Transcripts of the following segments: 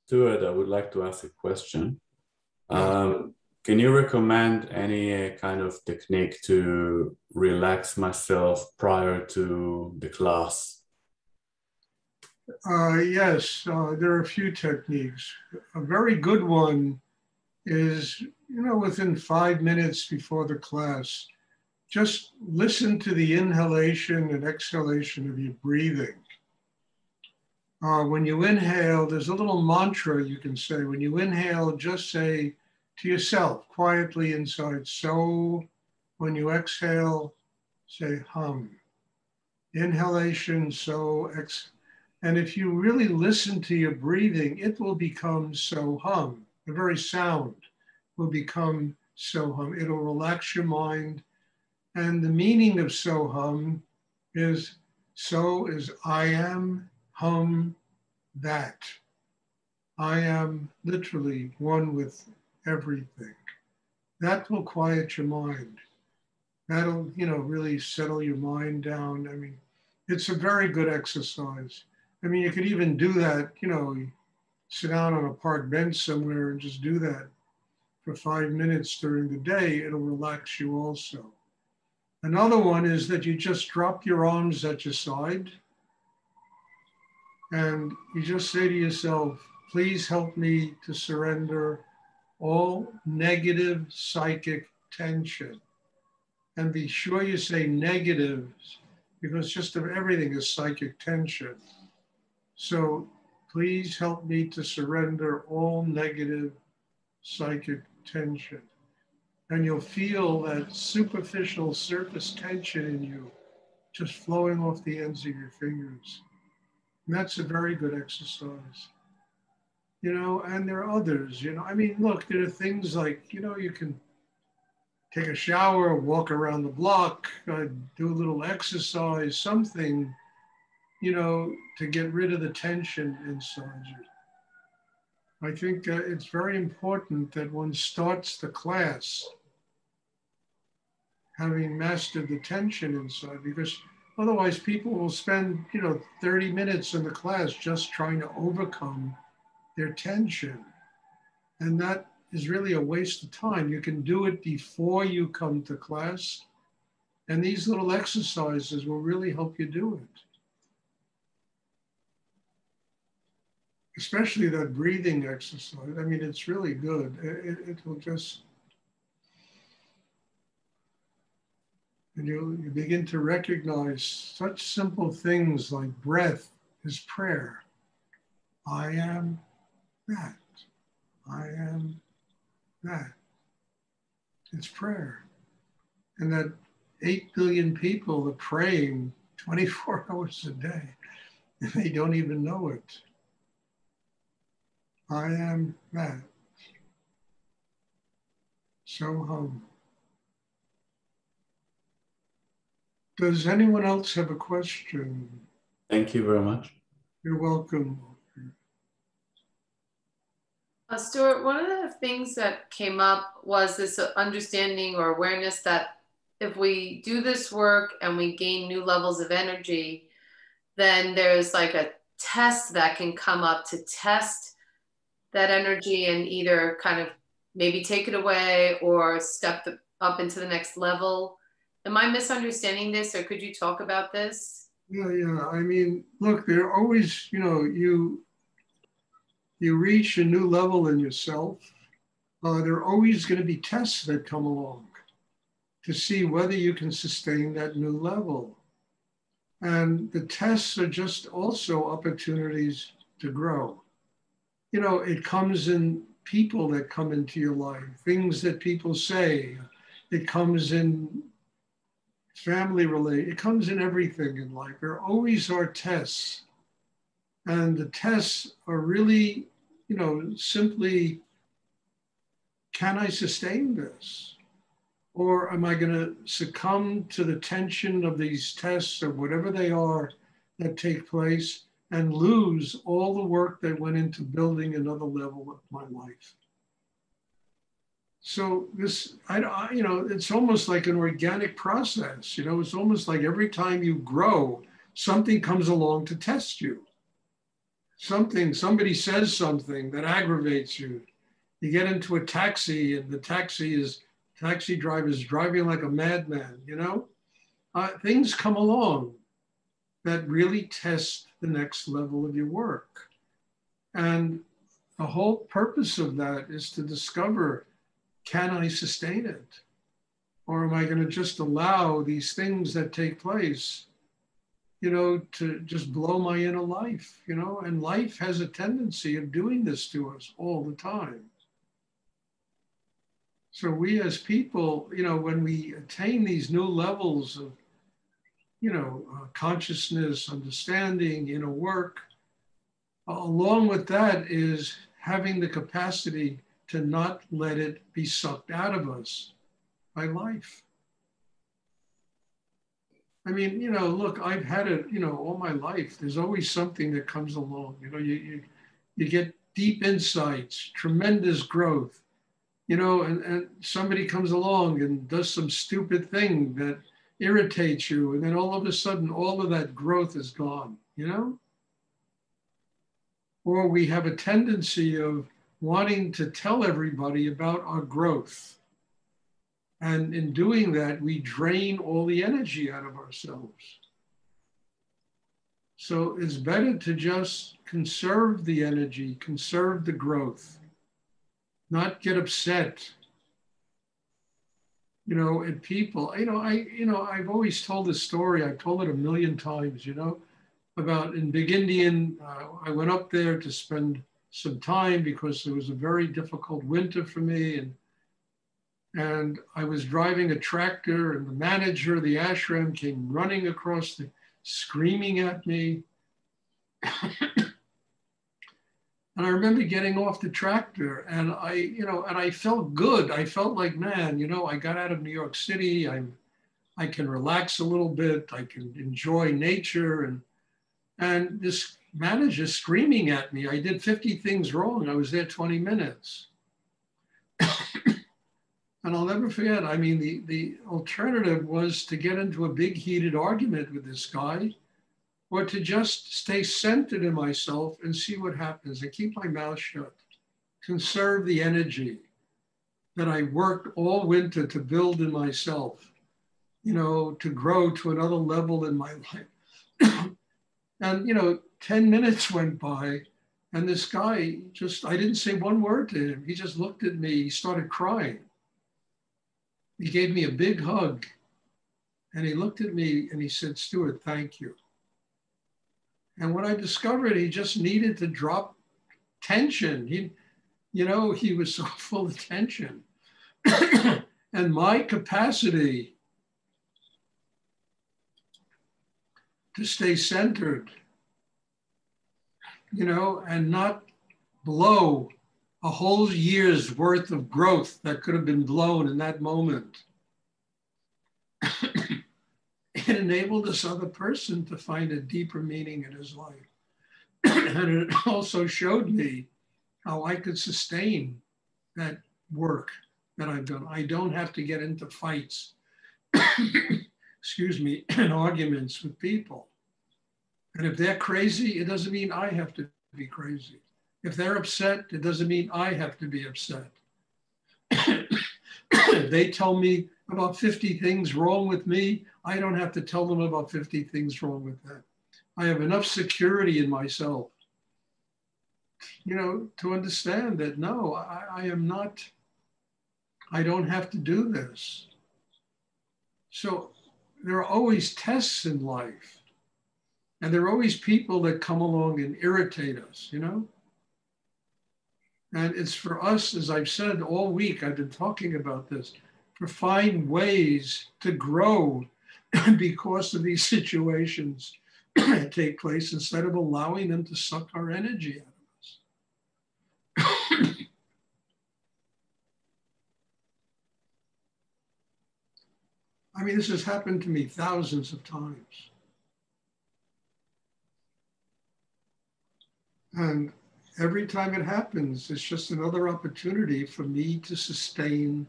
Stuart, I would like to ask a question. Yes. Can you recommend any kind of technique to relax myself prior to the class? Yes, there are a few techniques. A very good one is, within 5 minutes before the class, just listen to the inhalation and exhalation of your breathing. When you inhale, there's a little mantra you can say. When you inhale, just say to yourself quietly inside, so. When you exhale, say hum. Inhalation, so, and if you really listen to your breathing, it will become so hum. The very sound will become so hum. It'll relax your mind. And the meaning of so hum is so is I am, hum, that. I am literally one with everything. That will quiet your mind. That'll, really settle your mind down. I mean, it's a very good exercise. I mean, you could even do that, sit down on a park bench somewhere and just do that for 5 minutes during the day. It'll relax you also. Another one is that you just drop your arms at your side and you just say to yourself, please help me to surrender all negative psychic tension. And be sure you say negatives because just of everything is psychic tension. So please help me to surrender all negative psychic tension. And you'll feel that superficial surface tension in you just flowing off the ends of your fingers. And that's a very good exercise. And there are others, I mean, look, there are things like, you can take a shower, walk around the block, do a little exercise, something, to get rid of the tension inside you. I think it's very important that one starts the class having mastered the tension inside, because otherwise people will spend, 30 minutes in the class just trying to overcome their tension. And that is really a waste of time. You can do it before you come to class. And these little exercises will really help you do it. Especially that breathing exercise. I mean, it's really good. It will just, and you begin to recognize such simple things like breath is prayer. I am that. I am that. It's prayer. And that 8 billion people are praying 24 hours a day, and they don't even know it. I am that. So hum. Does anyone else have a question? Thank you very much. You're welcome. Stuart, one of the things that came up was this understanding or awareness that if we do this work and we gain new levels of energy, then there's like a test that can come up to test that energy and either kind of maybe take it away or step up into the next level. Am I misunderstanding this, or could you talk about this? Yeah. I mean, look, there are always, you reach a new level in yourself. There are always going to be tests that come along to see whether you can sustain that new level. And the tests are just also opportunities to grow. It comes in people that come into your life, things that people say. It comes in family related. It comes in everything in life. There always are tests. And the tests are really, simply, can I sustain this? Or am I going to succumb to the tension of these tests or whatever they are that take place and lose all the work that went into building another level of my life? So this, it's almost like an organic process. It's almost like every time you grow, something comes along to test you. somebody says something that aggravates you. You get into a taxi and the taxi driver is driving like a madman, you know? Things come along that really test the next level of your work. And the whole purpose of that is to discover, can I sustain it? Or am I going to just allow these things that take place, you know, to just blow my inner life, you know? And life has a tendency of doing this to us all the time. So we as people, you know, when we attain these new levels of, you know, consciousness, understanding, inner work, along with that is having the capacity to not let it be sucked out of us by life. I mean, you know, look, I've had it, you know, all my life. There's always something that comes along. You know, you get deep insights, tremendous growth, you know, and somebody comes along and does some stupid thing that irritates you. And then all of a sudden, all of that growth is gone, you know? Or we have a tendency of wanting to tell everybody about our growth. And in doing that, we drain all the energy out of ourselves. So it's better to just conserve the energy, conserve the growth, not get upset, you know, at people. I've always told this story. I've told it a million times, you know, about in Big Indian. I went up there to spend some time because it was a very difficult winter for me. And I was driving a tractor and the manager of the ashram came running across screaming at me. And I remember getting off the tractor and I felt good. I felt like, man, you know, I got out of New York City. I can relax a little bit. I can enjoy nature. And this manager screaming at me. I did 50 things wrong. I was there 20 minutes. And I'll never forget, I mean, the alternative was to get into a big heated argument with this guy, or to just stay centered in myself and see what happens and keep my mouth shut, conserve the energy that I worked all winter to build in myself, you know, to grow to another level in my life. And, you know, 10 minutes went by and this guy I didn't say one word to him. He just looked at me, he started crying. He gave me a big hug and he looked at me and he said, Stuart, thank you. And when I discovered he just needed to drop tension, he was so full of tension. And my capacity to stay centered, you know, and not blow a whole year's worth of growth that could have been blown in that moment. It enabled this other person to find a deeper meaning in his life. And it also showed me how I could sustain that work that I've done. I don't have to get into fights, excuse me, and arguments with people. And if they're crazy, it doesn't mean I have to be crazy. If they're upset, it doesn't mean I have to be upset. If they tell me about 50 things wrong with me, I don't have to tell them about 50 things wrong with them. I have enough security in myself, you know, to understand that, no, I am not, I don't have to do this. So there are always tests in life. And there are always people that come along and irritate us, you know? And it's for us, as I've said all week, I've been talking about this, to find ways to grow because of these situations that take place instead of allowing them to suck our energy out of us. I mean, this has happened to me thousands of times. And every time it happens, it's just another opportunity for me to sustain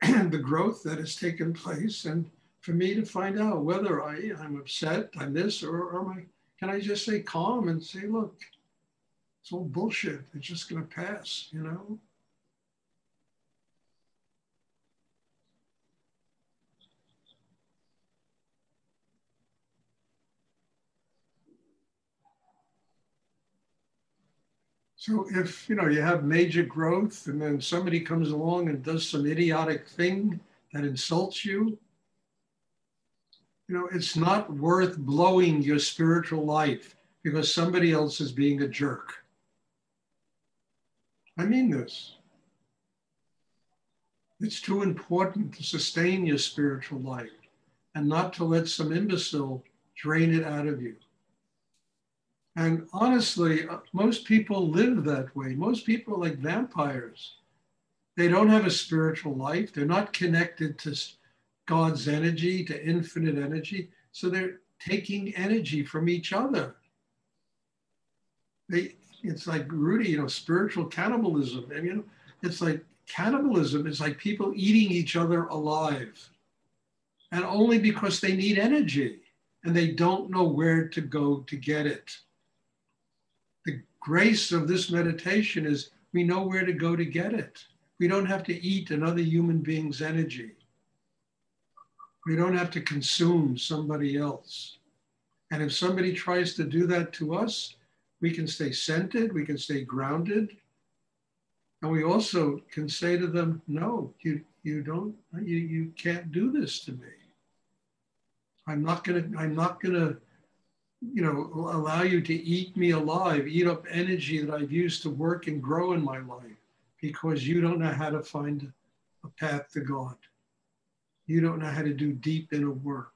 the growth that has taken place and for me to find out whether I'm upset, I'm this, or can I just say calm and say, look, It's all bullshit. It's just going to pass, you know? So if, you know, you have major growth and then somebody comes along and does some idiotic thing that insults you, you know, it's not worth blowing your spiritual life because somebody else is being a jerk. I mean this. It's too important to sustain your spiritual life and not to let some imbecile drain it out of you. And honestly, most people live that way. Most people are like vampires. They don't have a spiritual life. They're not connected to God's energy, to infinite energy. So they're taking energy from each other. It's like Rudy, you know, spiritual cannibalism. And, you know, it's like cannibalism is like people eating each other alive. And only because they need energy and they don't know where to go to get it. The grace of this meditation is we know where to go to get it. We don't have to eat another human being's energy. We don't have to consume somebody else. And if somebody tries to do that to us, we can stay centered, we can stay grounded. And we also can say to them, no, you can't do this to me. I'm not gonna, you know, allow you to eat me alive, eat up energy that I've used to work and grow in my life because you don't know how to find a path to God. You don't know how to do deep inner work.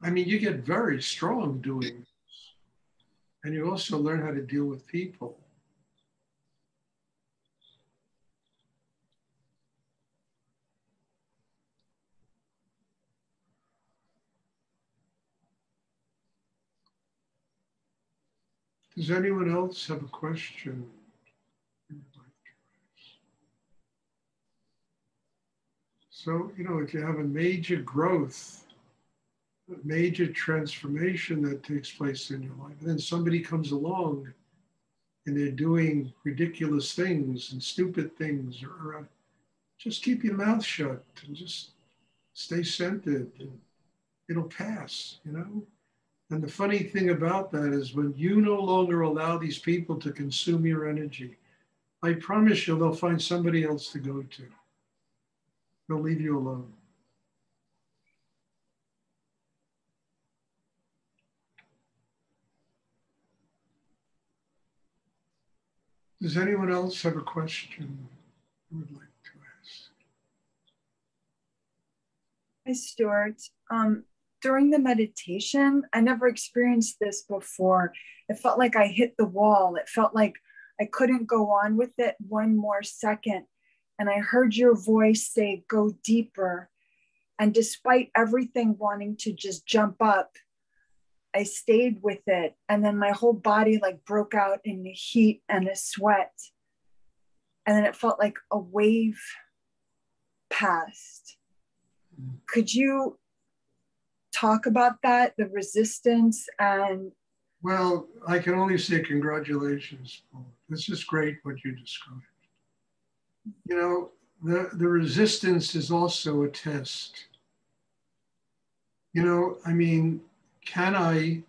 I mean, you get very strong doing this. And you also learn how to deal with people. Does anyone else have a question? So, you know, if you have a major growth, a major transformation that takes place in your life, and then somebody comes along and they're doing ridiculous things and stupid things, or just keep your mouth shut and just stay centered and it'll pass, you know? And the funny thing about that is when you no longer allow these people to consume your energy, I promise you they'll find somebody else to go to. They'll leave you alone. Does anyone else have a question I would like to ask? Hi, Stuart. During the meditation, I never experienced this before. It felt like I hit the wall. It felt like I couldn't go on with it one more second. And I heard your voice say, go deeper. And despite everything wanting to just jump up, I stayed with it. And then my whole body like broke out in the heat and a sweat. And then it felt like a wave passed. Could you talk about that, the resistance and... Well, I can only say congratulations, Paul. This is great what you described. You know, the resistance is also a test. You know, I mean, can I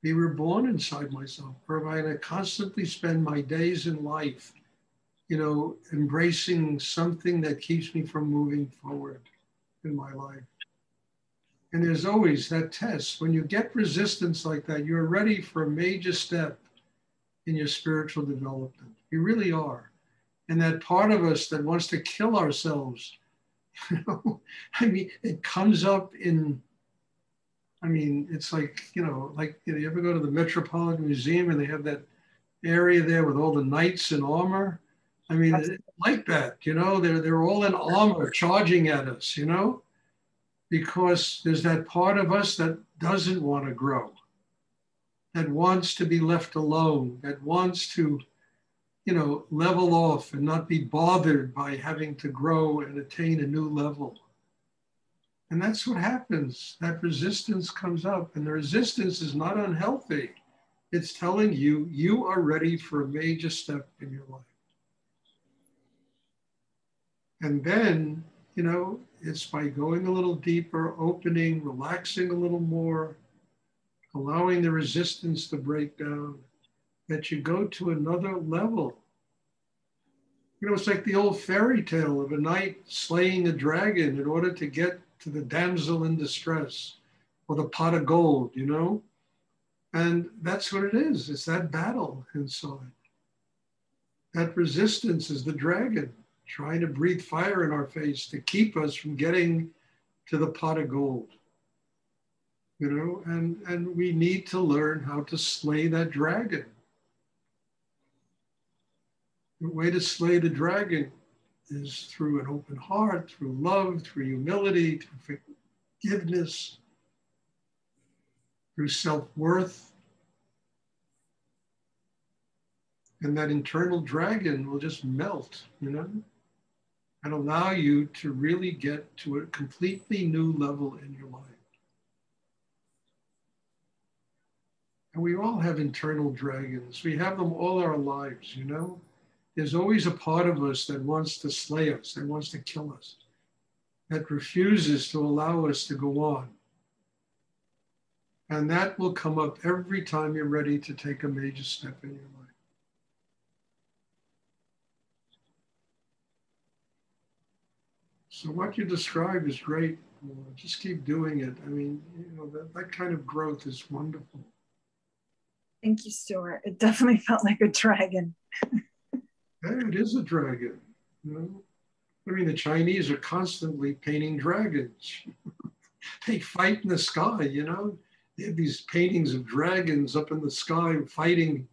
be reborn inside myself? Or am I going to constantly spend my days in life, you know, embracing something that keeps me from moving forward in my life? And there's always that test. When you get resistance like that, you're ready for a major step in your spiritual development. You really are. And that part of us that wants to kill ourselves, you know, I mean, it comes up in, I mean, it's like, you know, you ever go to the Metropolitan Museum and they have that area there with all the knights in armor? I mean, it's like that, you know, they're all in armor charging at us, you know? Because there's that part of us that doesn't want to grow, that wants to be left alone, that wants to, you know, level off and not be bothered by having to grow and attain a new level. And that's what happens. That resistance comes up, and the resistance is not unhealthy. It's telling you, you are ready for a major step in your life. And then, you know, it's by going a little deeper, opening, relaxing a little more, allowing the resistance to break down, that you go to another level. You know, it's like the old fairy tale of a knight slaying a dragon in order to get to the damsel in distress or the pot of gold, you know? And that's what it is. It's that battle inside. That resistance is the dragon trying to breathe fire in our face to keep us from getting to the pot of gold. You know, and we need to learn how to slay that dragon. The way to slay the dragon is through an open heart, through love, through humility, through forgiveness, through self-worth. And that internal dragon will just melt, you know, and allow you to really get to a completely new level in your life. And we all have internal dragons. We have them all our lives, you know. There's always a part of us that wants to slay us, that wants to kill us, that refuses to allow us to go on. And that will come up every time you're ready to take a major step in your life. So what you described is great. Just keep doing it. I mean, you know, that kind of growth is wonderful. Thank you, Stuart. It definitely felt like a dragon. Yeah, it is a dragon. You know? I mean, the Chinese are constantly painting dragons. They fight in the sky, you know. They have these paintings of dragons up in the sky fighting,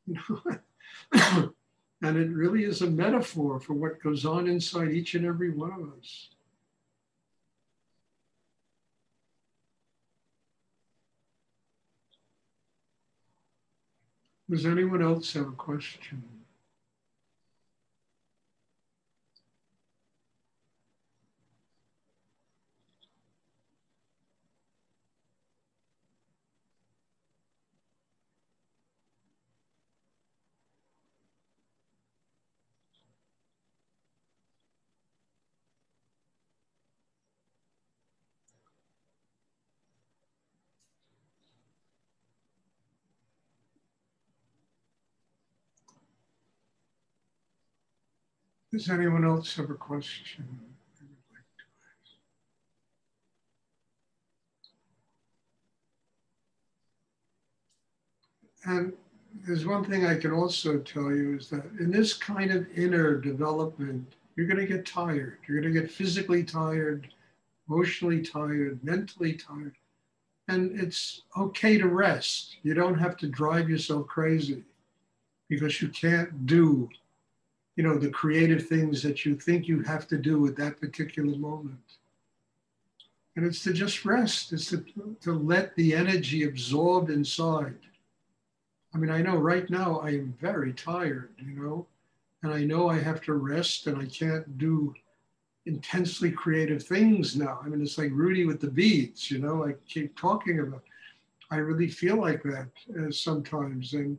you know. And it really is a metaphor for what goes on inside each and every one of us. Does anyone else have a question? Does anyone else have a question? And there's one thing I can also tell you is that in this kind of inner development, you're going to get tired. You're going to get physically tired, emotionally tired, mentally tired. And it's okay to rest. You don't have to drive yourself crazy because you can't do, you know, the creative things that you think you have to do at that particular moment. And it's to just rest. It's to let the energy absorb inside. I mean, I know right now I am very tired, you know, and I know I have to rest and I can't do intensely creative things now. I mean, it's like Rudy with the beads, you know, I keep talking about. I really feel like that sometimes. And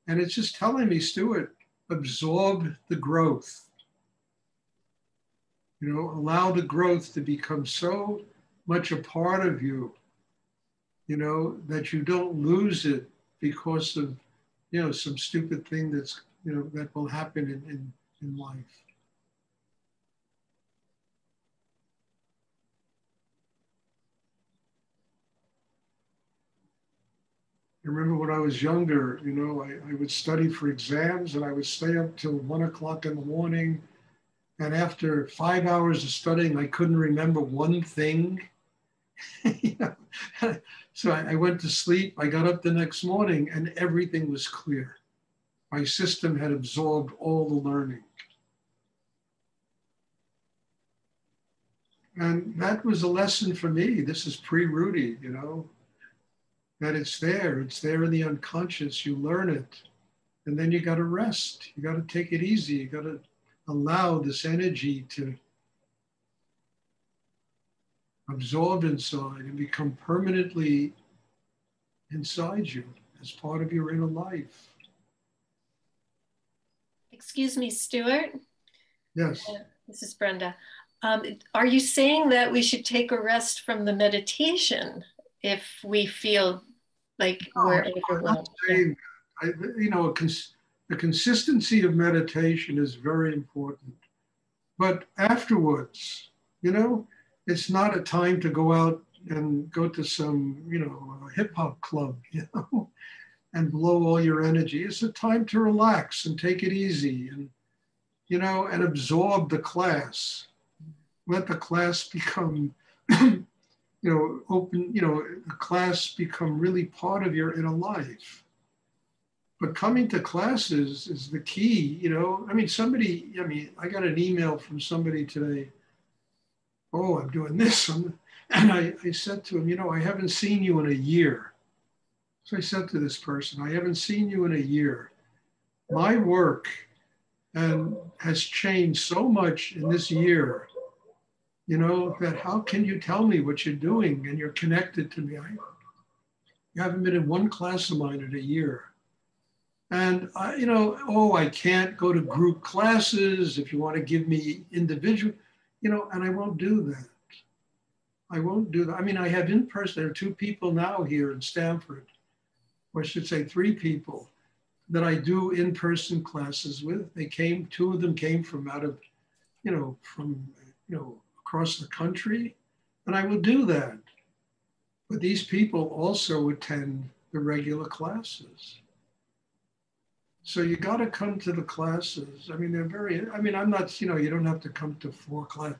it's just telling me, Stuart, absorb the growth. You know, allow the growth to become so much a part of you, you know, that you don't lose it because of, you know, some stupid thing that's, you know, that will happen in life. I remember when I was younger, you know, I would study for exams and I would stay up till 1 o'clock in the morning. And after 5 hours of studying, I couldn't remember one thing. You know? So I went to sleep. I got up the next morning and everything was clear. My system had absorbed all the learning. And that was a lesson for me. This is pre-Rudy, you know, that it's there in the unconscious. You learn it. And then you got to rest. You got to take it easy. You got to allow this energy to absorb inside and become permanently inside you as part of your inner life. Excuse me, Stuart. Yes. This is Brenda. Are you saying that we should take a rest from the meditation if we feel like we're overwhelmed? The consistency of meditation is very important. But afterwards, it's not a time to go out and go to some, hip hop club, and blow all your energy. It's a time to relax and take it easy and, and absorb the class. Let the class become, open, the class become really part of your inner life. But coming to classes is the key, I got an email from somebody today. Oh, I'm doing this. And I said to him, I haven't seen you in a year. So I said to this person, I haven't seen you in a year. My work has changed so much in this year, that how can you tell me what you're doing and you're connected to me? You haven't been in one class of mine in a year. And, I can't go to group classes if you want to give me individual, and I won't do that. I won't do that. I have in person, there are 2 people now here in Stanford, or I should say 3 people that I do in-person classes with. 2 of them came from out of, across the country, and I will do that. But these people also attend the regular classes. So you got to come to the classes. I'm not, you don't have to come to 4 classes.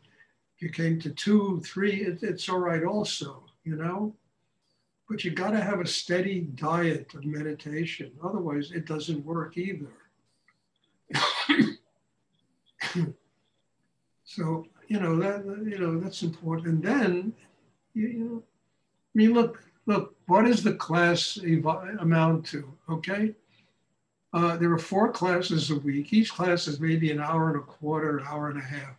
If you came to 2, 3, it's all right also, But you got to have a steady diet of meditation. Otherwise, it doesn't work either. So, that's important. And then, look, what does the class amount to, okay? There are 4 classes a week. Each class is maybe an hour and a quarter, an hour and a half.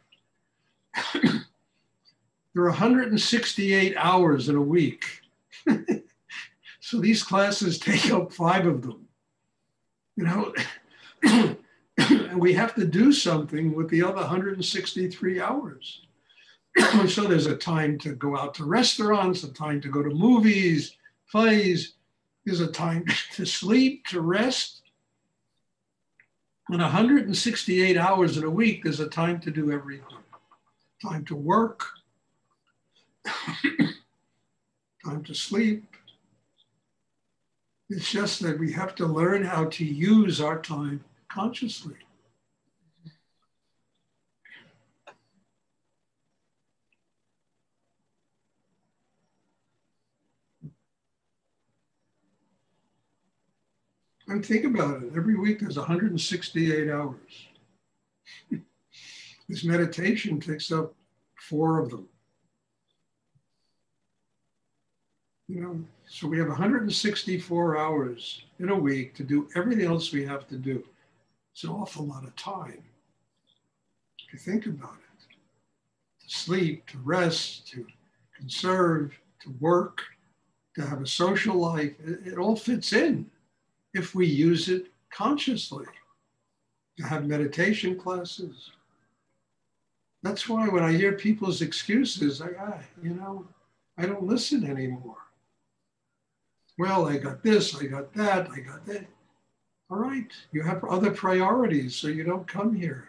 There are 168 hours in a week. So these classes take up 5 of them, and we have to do something with the other 163 hours. So there's a time to go out to restaurants, a time to go to movies, plays. There's a time to sleep, to rest. In 168 hours in a week, there's a time to do everything. Time to work, time to sleep. It's just that we have to learn how to use our time consciously. And think about it, every week there's 168 hours. This meditation takes up 4 of them. So we have 164 hours in a week to do everything else we have to do. It's an awful lot of time, if you think about it. To sleep, to rest, to conserve, to work, to have a social life, it all fits in if we use it consciously. To have meditation classes. That's why when I hear people's excuses, I don't listen anymore. Well, I got this, I got that, I got that. All right, you have other priorities, so you don't come here.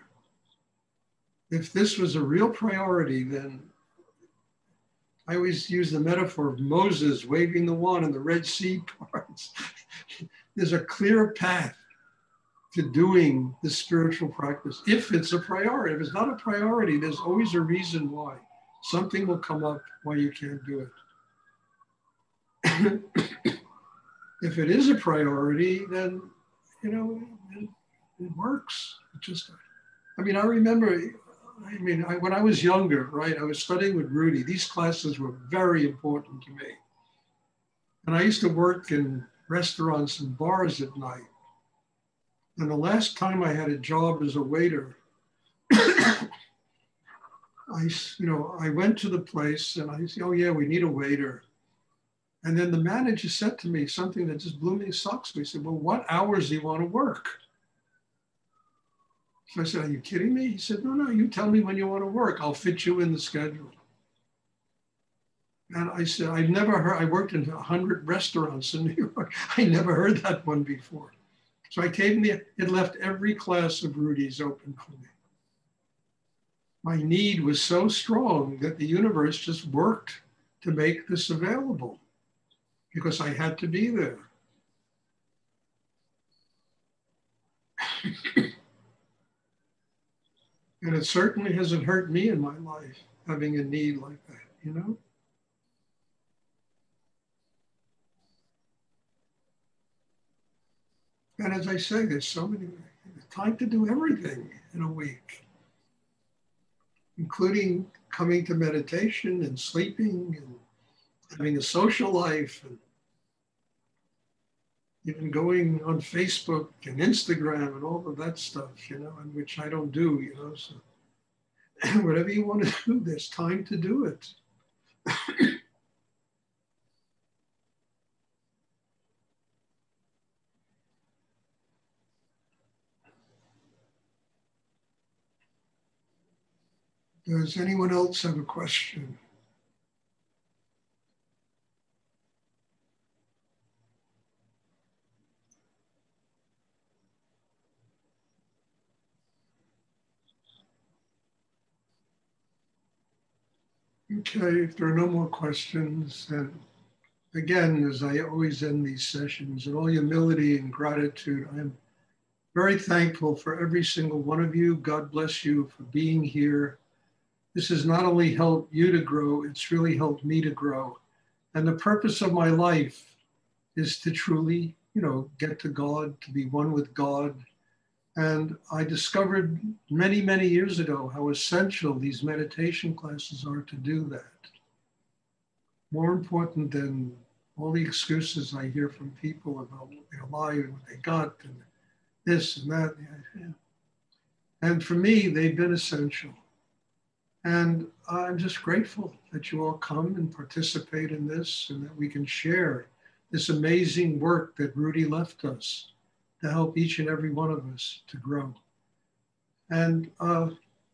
If this was a real priority, then I always use the metaphor of Moses waving the wand and the Red Sea parts. There's a clear path to doing the spiritual practice, if it's a priority. If it's not a priority, there's always a reason why. Something will come up why you can't do it. If it is a priority, then, it works. I remember, when I was younger, right, I was studying with Rudy. These classes were very important to me. And I used to work in restaurants and bars at night. And the last time I had a job as a waiter, I went to the place and I said, oh yeah, we need a waiter. And then the manager said to me something that just blew me socks. He said, well, what hours do you want to work? So I said, are you kidding me? He said, no, you tell me when you want to work. I'll fit you in the schedule. And I said, I've never heard, I worked in 100 restaurants in New York. I never heard that one before. So I came there, it left every class of Rudy's open for me. My need was so strong that the universe just worked to make this available because I had to be there. And it certainly hasn't hurt me in my life, having a need like that, you know? And as I say, there's so many, time to do everything in a week, including coming to meditation and sleeping and having a social life and even going on Facebook and Instagram and all of that stuff, you know, and which I don't do, you know, so whatever you want to do, there's time to do it. Does anyone else have a question? Okay, if there are no more questions, then again, as I always end these sessions, in all humility and gratitude, I am very thankful for every single one of you. God bless you for being here. This has not only helped you to grow, it's really helped me to grow. And the purpose of my life is to truly, you know, get to God, to be one with God. And I discovered many, many years ago how essential these meditation classes are to do that. More important than all the excuses I hear from people about their life, what they got, and this and that. And for me, they've been essential. And I'm just grateful that you all come and participate in this and that we can share this amazing work that Rudy left us to help each and every one of us to grow. And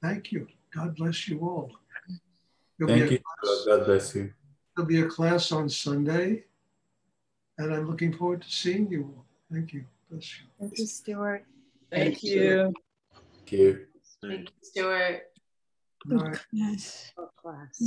thank you. God bless you all. Thank you. God bless you. There'll be a class on Sunday, and I'm looking forward to seeing you all. Thank you. Bless you. Thank you, Stuart. Thank you. Thank you. Thank you, Stuart. All right. Yes. Class.